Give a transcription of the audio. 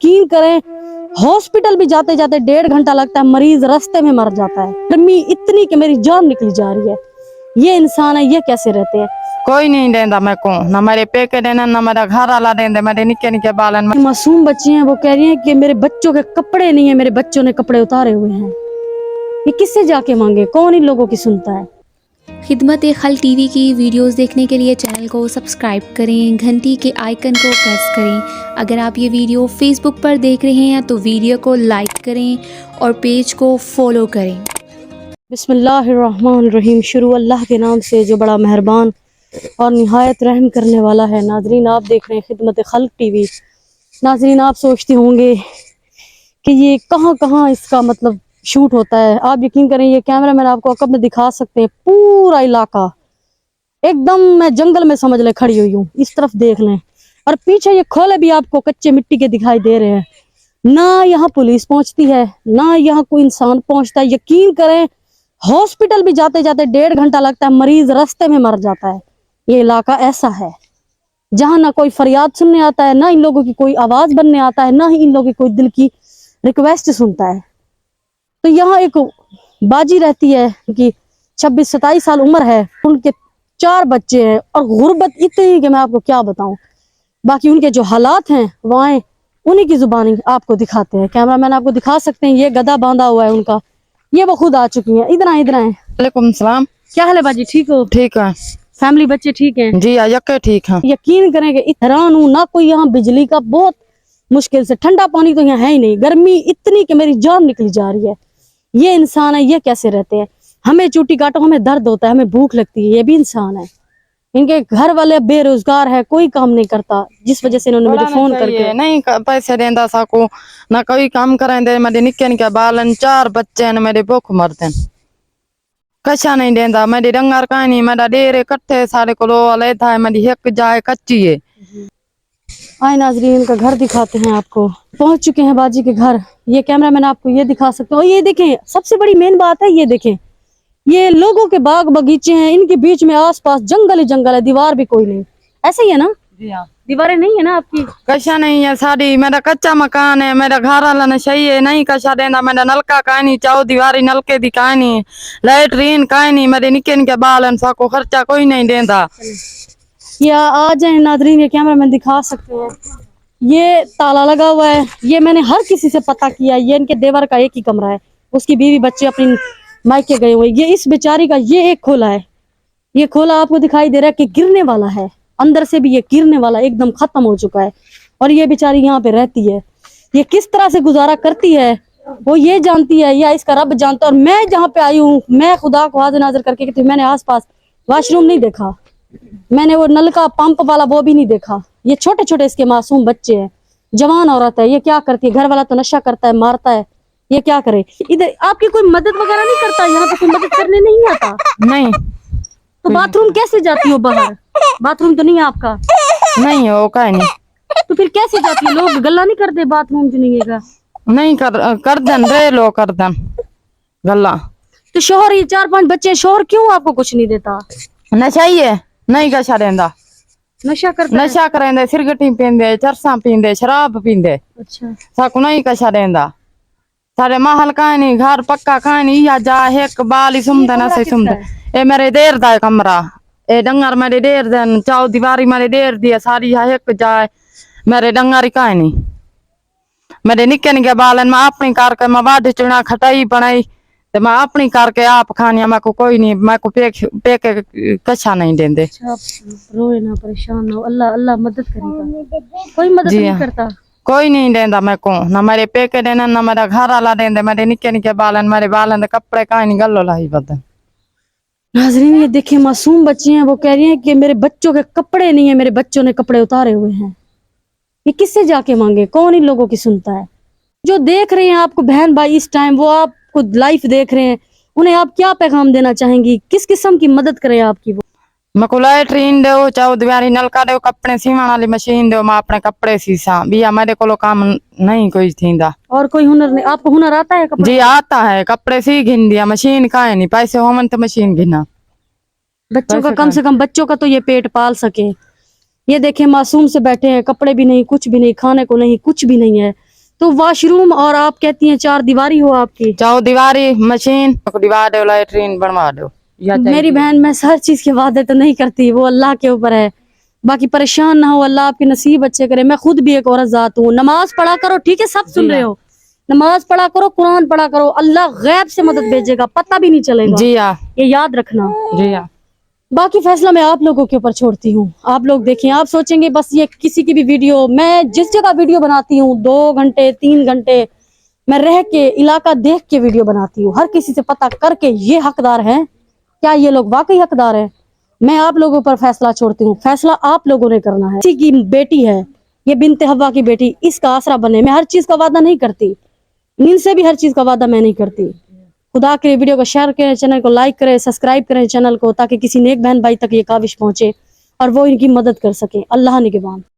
यकीन करें हॉस्पिटल भी जाते जाते 1.5 घंटा लगता है, मरीज रास्ते में मर जाता है। गर्मी इतनी कि मेरी जान निकली जा रही है। ये इंसान है, ये कैसे रहते हैं? कोई नहीं देंदा मेरे को, ना मेरे पेके देना, ना मेरा घर वाला देंदे, मेरे निक्के निक्के बालन। मासूम बच्ची हैं, वो कह रही हैं कि मेरे बच्चों के कपड़े नहीं है, मेरे बच्चों ने कपड़े उतारे हुए हैं। ये किससे जाके मांगे? कौन इन लोगों की सुनता है? खिदमत-ए-खल्क टीवी की वीडियोस देखने के लिए चैनल को सब्सक्राइब करें, घंटी के आइकन को प्रेस करें। अगर आप ये वीडियो फेसबुक पर देख रहे हैं तो वीडियो को लाइक करें और पेज को फॉलो करें। बिस्मिल्लाहिर्रहमानिर्रहीम। शुरू अल्लाह के नाम से जो बड़ा मेहरबान और निहायत रहम करने वाला है। नाजरीन, आप देख रहे हैं खिदमत-ए-खल्क टीवी। नाजरीन, आप सोचते होंगे कि ये कहाँ कहाँ इसका मतलब शूट होता है। आप यकीन करें, ये कैमरा मैन आपको अकब में दिखा सकते हैं। पूरा इलाका एकदम मैं जंगल में समझ ले खड़ी हुई हूँ। इस तरफ देख लें, और पीछे ये खोले भी आपको कच्चे मिट्टी के दिखाई दे रहे हैं। ना यहाँ पुलिस पहुंचती है, ना यहाँ कोई इंसान पहुंचता है। यकीन करें हॉस्पिटल भी जाते जाते 1.5 घंटा लगता है, मरीज रास्ते में मर जाता है। ये इलाका ऐसा है जहाँ ना कोई फरियाद सुनने आता है, ना इन लोगों की कोई आवाज बनने आता है, ना ही इन लोगों की कोई दिल की रिक्वेस्ट सुनता है। तो यहाँ एक बाजी रहती है कि 26-27 साल उम्र है, उनके 4 बच्चे हैं, और गुर्बत इतनी कि मैं आपको क्या बताऊं। बाकी उनके जो हालात हैं वहाँ उन्हीं की जुबानी आपको दिखाते हैं। कैमरामैन आपको दिखा सकते हैं, ये गधा बांधा हुआ है उनका, ये वो खुद आ चुकी हैं। इधर आए, इधर आए। वालेकुम सलाम। क्या हाल है बाजी, ठीक हो? ठीक है फैमिली बच्चे ठीक हैं? जी, यके ठीक है। यकीन करें कि हैरान हूँ ना, कोई यहाँ बिजली का बहुत मुश्किल से, ठंडा पानी तो यहाँ है ही नहीं। गर्मी इतनी कि मेरी जान निकली जा रही है। ये इंसान है, ये कैसे रहते हैं? हमें चूटी काटो, हमें दर्द होता है, हमें भूख लगती है, ये भी इंसान है। इनके घर वाले बेरोजगार है, कोई काम नहीं करता, जिस वजह से इन्होंने मुझे फोन करके नहीं पैसे देंदा साको, ना कोई काम करेंदे। मेरे निक्के निक्के बालन, 4 बच्चे हैं, मेरे भूख मरते हैं। कशा नहीं देंदा, मेरी डंगर का नहीं, मेरा डेरे कट्ठे सारे को ले था, मेरी एक जाए कच्ची है। आए नाजरीन, इनका घर दिखाते हैं आपको। पहुंच चुके हैं बाजी के घर। ये कैमरामैन आपको ये दिखा सकते हो। ये देखें, सबसे बड़ी मेन बात है, ये देखें, ये लोगों के बाग बगीचे हैं, इनके बीच में आसपास जंगल ही जंगल है, दीवार भी कोई नहीं। ऐसे ही है ना? जी हाँ। दीवारें नहीं है ना आपकी? कशा नहीं है साड़ी, मेरा कच्चा मकान है, मेरा घर वाला सही है, नहीं कशा देना। मेरा नलका का नहीं, 4 दीवारी नलके दी का नहीं, लैट्रीन का नहीं, मेरे निक्के निक्के बालन साको खर्चा कोई नहीं देंदा। या आ जाए नाजरीन, ये कैमरामैन दिखा सकते हैं। ये ताला लगा हुआ है, ये मैंने हर किसी से पता किया। ये इनके देवर का एक ही कमरा है, उसकी बीवी बच्चे अपनी मायके गए हुए। ये इस बेचारी का ये एक खोला है, ये खोला आपको दिखाई दे रहा है कि गिरने वाला है, अंदर से भी ये गिरने वाला एकदम खत्म हो चुका है। और ये बेचारी यहाँ पे रहती है, ये किस तरह से गुजारा करती है वो ये जानती है, या इसका रब जानता है। और मैं जहाँ पे आई हूँ, मैं खुदा को हाजिर नाजिर करके कहती हूँ, मैंने आस पास वॉशरूम नहीं देखा, मैंने वो नलका पंप वाला वो भी नहीं देखा। ये छोटे छोटे इसके मासूम बच्चे हैं, जवान औरत है, ये क्या करती है? घर वाला तो नशा करता है, मारता है, ये क्या करे? इधर आपकी कोई मदद वगैरह नहीं करता? यहाँ पे कोई मदद करने नहीं आता? नहीं। तो बाथरूम कैसे जाती हो बाहर? बाथरूम तो नहीं है आपका? नहीं हो का नहीं, तो फिर कैसे जाती है? लोग गल्ला नहीं करते बाथरूम जो नहीं है? नहीं कर दन रे लो कर दन गल्ला। तो शोहर, ये 4-5 बच्चे, शोहर क्यों आपको कुछ नहीं देता? नशा ही है, नहीं कशा देंदा। नशा करता है? नशा करेंदे, सिगरेटी पींदे, चरसा पींदे, शराब पींदे, अच्छा। साको नहीं कशा देंदा। सारे महल का नहीं, घर पक्का का नहीं, या जा एक बाल ही सुमदे न से सुमदे। ए मेरे देर दा कमरा, ए डंगर मेरे देर दन, 4 दीवारी मेरे देर दी सारी, या एक जाए मेरे डंगर का नहीं। मेरे निक्के निक्के बालन मैं अपनी करके, मैं वाड चुना खटाई बनाई, तो मैं अपनी करके आप खानी, मैं को कोई नहीं, मैं को पेके कशा नहीं देंदे। अच्छा, रोए ना, परेशान ना हो, अल्लाह अल्लाह मदद करेगा। कोई मदद नहीं करता? कोई नहीं देंदा मेरे को, ना मेरे पेके देना, ना मेरा घर वाला देंदे। मेरे निक्के निक्के बालन, मेरे बालन कपड़े का नहीं गल्लो लाई बदन। नाजरीन, ये देखिए, मासूम बच्ची हैं, वो कह रही हैं कि मेरे बच्चों के कपड़े नहीं है, मेरे बच्चों ने कपड़े उतारे हुए हैं। ये किससे जाके मांगे? कौन इन लोगों की सुनता है? जो देख रहे हैं आपको बहन भाई इस टाइम, वो आपको लाइफ देख रहे हैं, उन्हें आप क्या पैगाम देना चाहेंगी? किस किस्म की मदद करें आपकी? वो मैं को लैट्रीन दो, 4 दीवारी नलका दो, कपड़े सीवन वाली मशीन दो, मैं अपने कपड़े सीसा भी, मेरे को काम नहीं कोई थींदा। और कोई हुनर नहीं? आपको हुनर आता है कपड़े? जी आता है, कपड़े सी घिन दिया, मशीन का है नहीं, पैसे हो मन तो मशीन घिना। बच्चों का कम से कम, बच्चों का तो ये पेट पाल सके। ये देखे मासूम से बैठे हैं, कपड़े भी नहीं, कुछ भी नहीं, खाने को नहीं, कुछ भी नहीं है। तो वॉशरूम और आप कहती हैं 4 दीवारी हो आपकी। चौदीवारी मशीन दिवा दो, लैट्रीन बनवा दो या चाहिए। मेरी बहन, मैं हर चीज के वादे तो नहीं करती, वो अल्लाह के ऊपर है। बाकी परेशान ना हो, अल्लाह आपके नसीब अच्छे करे। मैं खुद भी एक औरत जात हूँ। नमाज पढ़ा करो, ठीक है, सब सुन रहे हो, नमाज पढ़ा करो, कुरान पढ़ा करो, अल्लाह गैब से मदद भेजेगा, पता भी नहीं चलेगा। जी हाँ, ये याद रखना। जी हाँ। बाकी फैसला मैं आप लोगों के ऊपर छोड़ती हूँ। आप लोग देखें, आप सोचेंगे बस ये किसी की भी वीडियो, मैं जिस जगह वीडियो बनाती हूँ 2 घंटे 3 घंटे मैं रह के इलाका देख के वीडियो बनाती हूँ, हर किसी से पता करके ये हकदार हैं, क्या ये लोग वाकई हकदार हैं। मैं आप लोगों पर फैसला छोड़ती हूँ, फैसला आप लोगों ने करना है। किसी की बेटी है, ये बिनते हवा की बेटी, इसका आसरा बने। मैं हर चीज का वादा नहीं करती, इनसे भी हर चीज का वादा मैं नहीं करती। खुदा के लिए वीडियो को शेयर करें, चैनल को लाइक करें, सब्सक्राइब करें चैनल को, ताकि किसी नेक बहन भाई तक ये काविश पहुंचे और वो इनकी मदद कर सके। अल्लाह निगहबान।